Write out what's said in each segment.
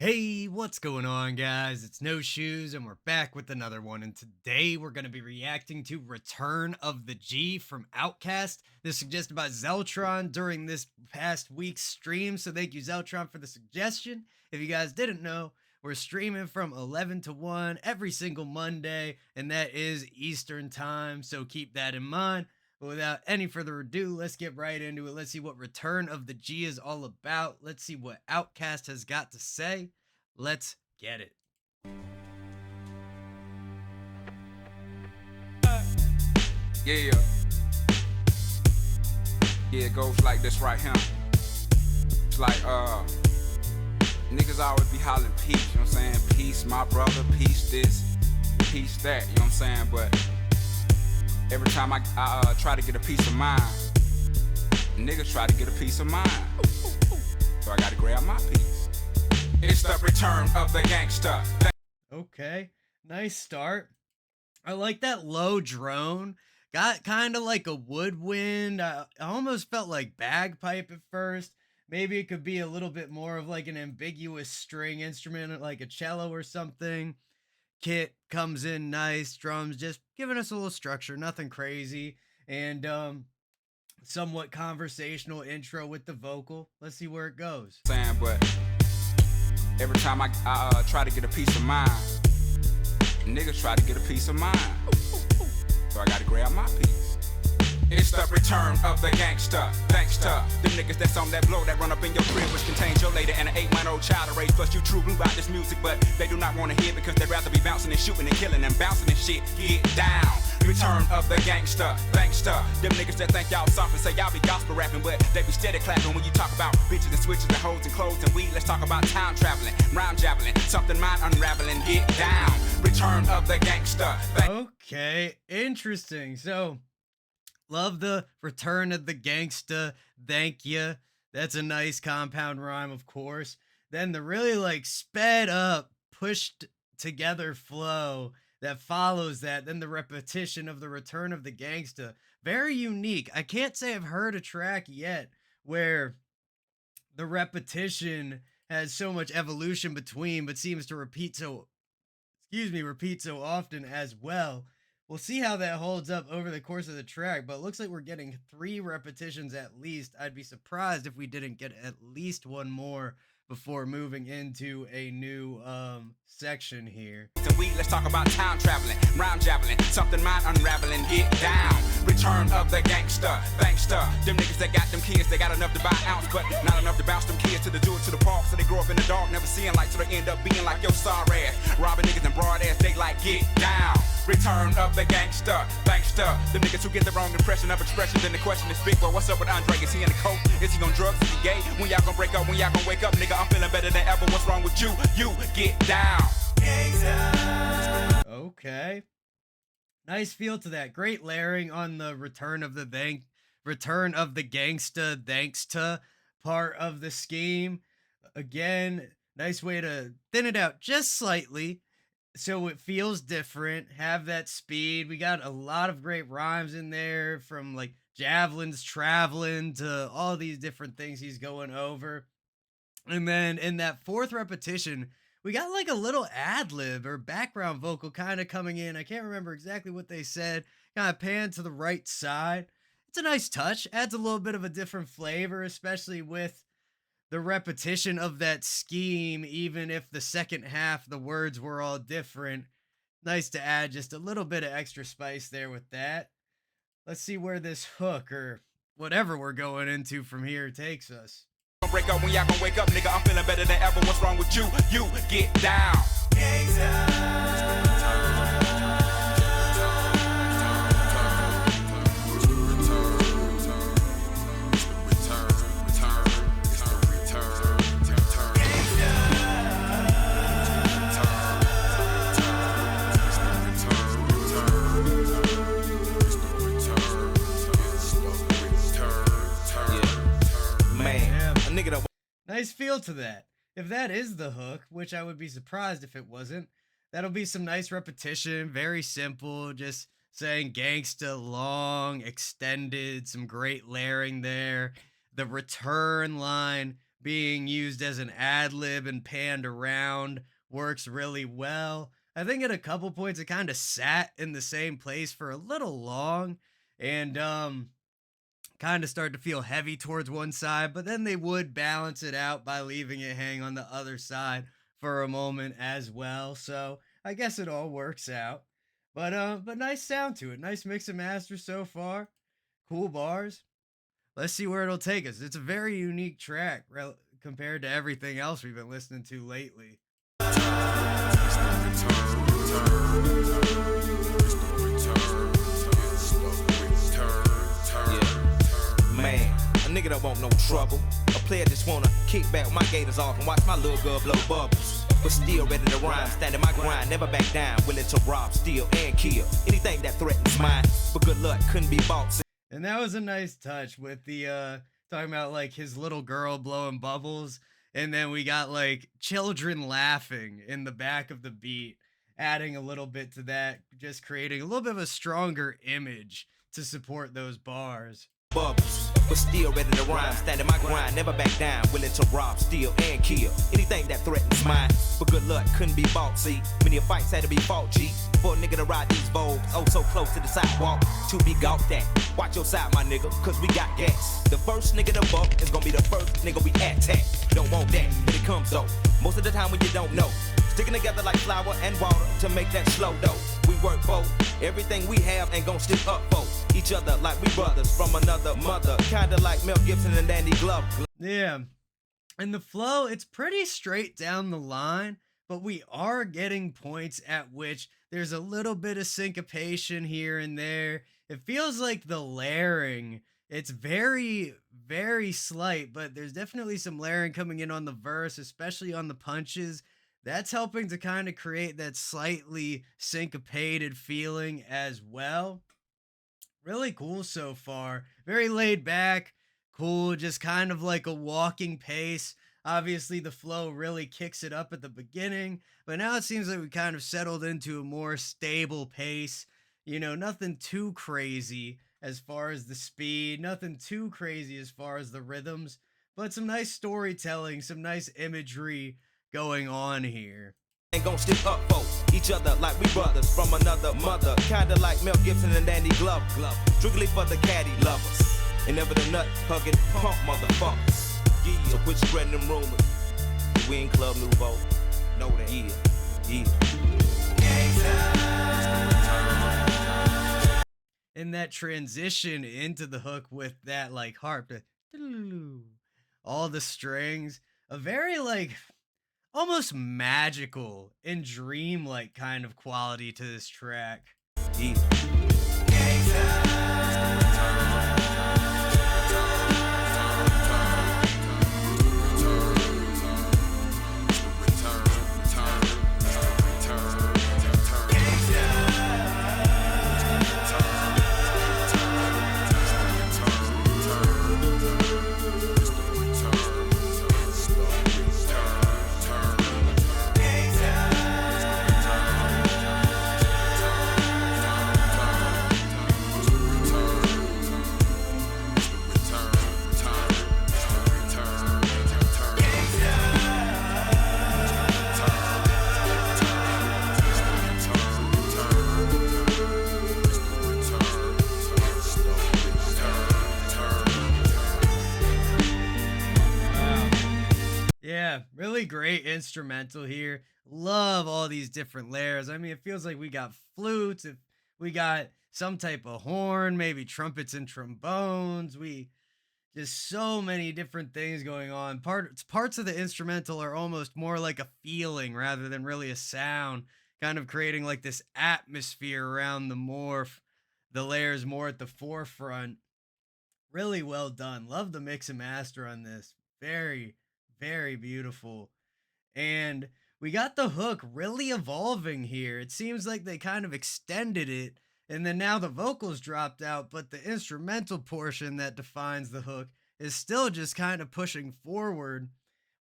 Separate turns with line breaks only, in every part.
Hey, what's going on, guys? It's No Shoes, and we're back with another one. And today we're going to be reacting to Return of the G from Outkast. This suggested by Zeltron during this past week's stream. So thank you, Zeltron, for the suggestion. If you guys didn't know, we're streaming from 11 to 1 every single Monday, and that is Eastern time. So keep that in mind. But without any further ado, let's get right into it. Let's see what Return of the G is all about. Let's see what Outkast has got to say. Let's get it.
Yeah, it goes like this right here. It's like, niggas always be hollering peace, you know what I'm saying? Peace, my brother, peace this, peace that, you know what I'm saying? But every time I try to get a piece of mind, niggas try to get a piece of mind. So I gotta grab my piece. It's the return of the gangster.
Okay, nice start. I like that low drone. Got kind of like a woodwind. I almost felt like bagpipe at first. Maybe it could be a little bit more of like an ambiguous string instrument, like a cello or something. Kit comes in nice, drums just giving us a little structure, nothing crazy. And somewhat conversational intro with the vocal. Let's see where it goes.
But every time I try to get a piece of mind, niggas try to get a piece of mind. So I gotta grab my piece. It's the return of the gangster. Gangster, them niggas that's on that blow that run up in your crib, which contains your lady and an 8-month-old child to raise. Plus you true blue about this music, but they do not want to hear because they'd rather be bouncing and shooting and killing and bouncing and shit. Get down. Return of the gangster, gangster. Them niggas that think y'all soft and say y'all be gospel rapping, but they be steady clapping when you talk about bitches and switches and hoes and clothes and weed. Let's talk about time traveling, rhyme javelin, something mind unraveling. Get down. Return of the gangster.
Okay, interesting. So, love the return of the gangsta. Thank you. That's a nice compound rhyme, of course. Then the really like sped up, pushed together flow that follows that. Then the repetition of the return of the gangsta. Very unique. I can't say I've heard a track yet where the repetition has so much evolution between, but seems to repeat so often as well. We'll see how that holds up over the course of the track, but it looks like we're getting 3 repetitions at least. I'd be surprised if we didn't get at least one more before moving into a new section here.
Let's talk about time traveling, rhyme javelin, something mind unraveling. Get down. Return of the gangster, gangster. Them niggas that got them kids, they got enough to buy an ounce, but not enough to bounce them kids to the do it to the park. So they grow up in the dark, never seeing light, so they end up being like your sorry ass. Robbing niggas in broad ass daylight. Get down. Return of the gangster, gangster. Them niggas who get the wrong impression of expression. Then the question is big, well, what's up with Andre? Is he in the coke? Is he on drugs? Is he gay? When y'all gonna break up? When y'all gonna wake up? Nigga, I'm feeling better than ever. What's wrong with you? You get down.
Okay. Nice feel to that. Great layering on the return of the gangsta, thanks to part of the scheme. Again, nice way to thin it out just slightly so it feels different. Have that speed. We got a lot of great rhymes in there, from like javelins traveling to all these different things he's going over. And then in that 4th repetition, we got like a little ad lib or background vocal kind of coming in. I can't remember exactly what they said. Kind of pan to the right side. It's a nice touch. Adds a little bit of a different flavor, especially with the repetition of that scheme. Even if the second half, the words were all different. Nice to add just a little bit of extra spice there with that. Let's see where this hook or whatever we're going into from here takes us.
Break up when y'all gonna wake up, nigga. I'm feeling better than ever. What's wrong with you? You get down.
Nice feel to that. If that is the hook, which I would be surprised if it wasn't, that'll be some nice repetition. Very simple, just saying gangsta, long, extended, some great layering there. The return line, being used as an ad lib and panned around works really well. I think at a couple points it kind of sat in the same place for a little long, and kind of start to feel heavy towards one side, but then they would balance it out by leaving it hang on the other side for a moment as well. So I guess it all works out. But nice sound to it. Nice mix and master so far. Cool bars. Let's see where it'll take us. It's a very unique track compared to everything else we've been listening to lately.
Man, a nigga don't want no trouble. A player just wanna kick back with my gators off and watch my little girl blow bubbles. But still ready to rhyme, standing my grind, never back down, willing to rob, steal, and kill anything that threatens mine. But good luck couldn't be bought.
And that was a nice touch with the talking about like his little girl blowing bubbles, and then we got like children laughing in the back of the beat, adding a little bit to that, just creating a little bit of a stronger image to support those bars.
Bubbles, but still ready to rhyme, standing my grind, never back down, willing to rob, steal, and kill anything that threatens mine. But good luck couldn't be bought, see. Many fights had to be fought, G, for a nigga to ride these Vogues, oh so close to the sidewalk, to be gawked at. Watch your side, my nigga, cause we got gas. The first nigga to buck is gonna be the first nigga we attack. Don't want that, but it comes though, most of the time when you don't know. Sticking together like flour and water to make that slow dough. We work both, everything we have ain't gon' stick up for each other like we brothers from another mother. Kinda like Mel Gibson and Danny Glover.
Yeah. And the flow, it's pretty straight down the line, but we are getting points at which there's a little bit of syncopation here and there. It feels like the layering, it's very, very slight, but there's definitely some layering coming in on the verse, especially on the punches. That's helping to kind of create that slightly syncopated feeling as well. Really cool so far. Very laid back, cool, just kind of like a walking pace. Obviously, the flow really kicks it up at the beginning, but now it seems like we kind of settled into a more stable pace. Nothing too crazy as far as the speed, nothing too crazy as far as the rhythms, but some nice storytelling, some nice imagery going on here.
Ain't gon' stick up for each other like we brothers from another mother. Kinda like Mel Gibson and Danny Glover. Strictly for the caddy lovers. And never the nut hugging punk motherfuckers. Yeah. So quit spreading them rumors. We ain't Club Nouveau. Know that. Yeah.
And that transition into the hook with that like harp, all the strings, a very like almost magical and dreamlike kind of quality to this track.
Yeah.
Yeah, really great instrumental here. Love all these different layers. I mean, it feels like we got flutes, if we got some type of horn, maybe trumpets and trombones. We just so many different things going on. Parts of the instrumental are almost more like a feeling rather than really a sound, kind of creating like this atmosphere around the layers more at the forefront. Really well done. Love the mix and master on this. Very, very beautiful. And we got the hook really evolving here. It seems like they kind of extended it, and then now the vocals dropped out, but the instrumental portion that defines the hook is still just kind of pushing forward.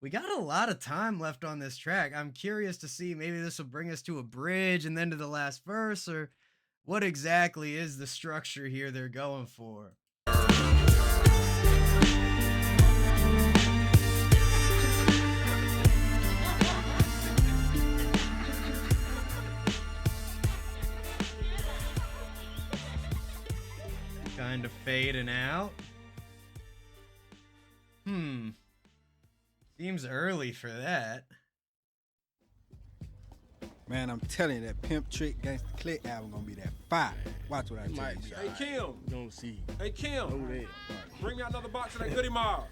We got a lot of time left on this track. I'm curious to see, maybe this will bring us to a bridge and then to the last verse, or what exactly is the structure here they're going for. fading out. Seems early for that.
Man, I'm telling you, that Pimp Trick Gangsta Click album gonna be that fire. Watch what I tell you.
Hey, Kim.
You don't see.
Hey, Kim.
Over there.
Bring me another box of that Goody Mob.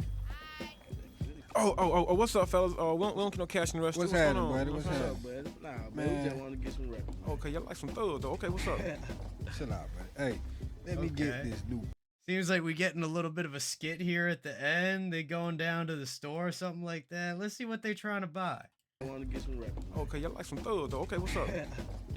Oh, what's up, fellas? We don't get no cash in the rest.
What's
going
happening,
on?
buddy? What's happening?
Buddy. Nah, man,
Man.
we just want to get some records.
Okay, y'all like some thugs, though. Okay, what's up?
Chill out, buddy. Hey, let me get
Okay.
this new.
Seems like we getting a little bit of a skit here at the end. They going down to the store or something like that. Let's see what they trying to buy.
I want to get some records.
Okay, y'all like some thugs, though. Okay, what's up?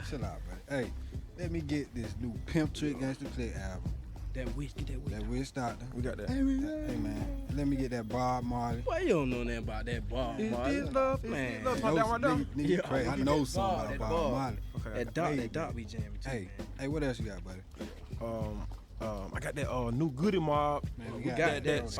Chill out, buddy. Hey, let me get this new Pimp Trick Gangsta Click album.
That whiskey, that whiskey.
That Wiz Doctor.
We got that.
Hey, man. Let me get that Bob Marley.
Boy, you don't know nothing about that bar,
Is
Marley.
this love?
Man.
Love my down right now?
Nigga,
Yeah,
crazy. I
get
know
that
something
bar,
about
that
Bob
bar.
Marley.
Okay.
That dog be jamming too,
Hey,
man.
what else you got, buddy?
I got that new Goody Mob.
Man,
we got that.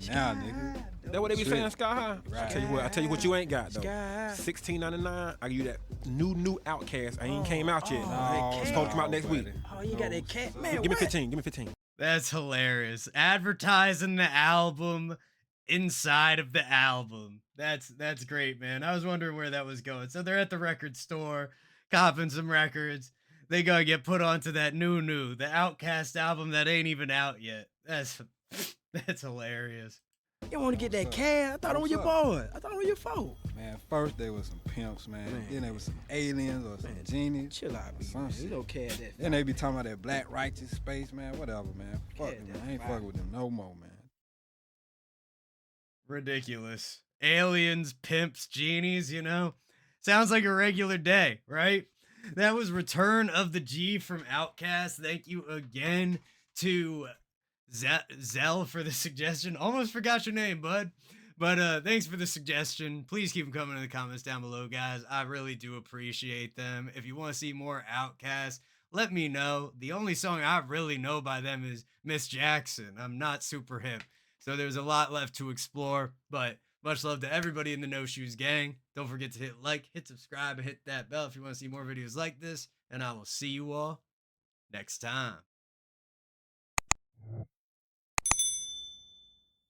Now, nigga.
That what they be
Shit.
saying, Sky High?
Right.
I tell you what you ain't got though.
Sky.
$16.99. I give you that new Outkast. I ain't came out yet.
Oh,
It's supposed to come out next week.
buddy.
Oh, you got that cat, man.
Give me
what?
15. Give me 15.
That's hilarious. Advertising the album inside of the album. That's great, man. I was wondering where that was going. So they're at the record store, copping some records. They gotta get put onto that new, the Outkast album that ain't even out yet. That's hilarious.
You want to get that cat? I thought it was your boy. I thought it was your fault.
Man, first there was some pimps, man.
Man.
Then there was some aliens or some genies.
Chill out,
Some
man.
shit.
You don't care that.
Then they be talking about that black righteous space, man. Whatever, man. Fuck
Yeah,
them,
that's
man. I ain't
fine.
fucking with them no more, man.
Ridiculous. Aliens, pimps, genies, you know? Sounds like a regular day, right? That was Return of the G from Outkast. Thank you again to Zell for the suggestion. Almost forgot your name, bud. But thanks for the suggestion. Please keep them coming in the comments down below, guys. I really do appreciate them. If you want to see more Outkast, let me know. The only song I really know by them is Miss Jackson. I'm not super hip. So there's a lot left to explore, but much love to everybody in the No Shoes gang. Don't forget to hit like, hit subscribe, and hit that bell if you want to see more videos like this. And I will see you all next time.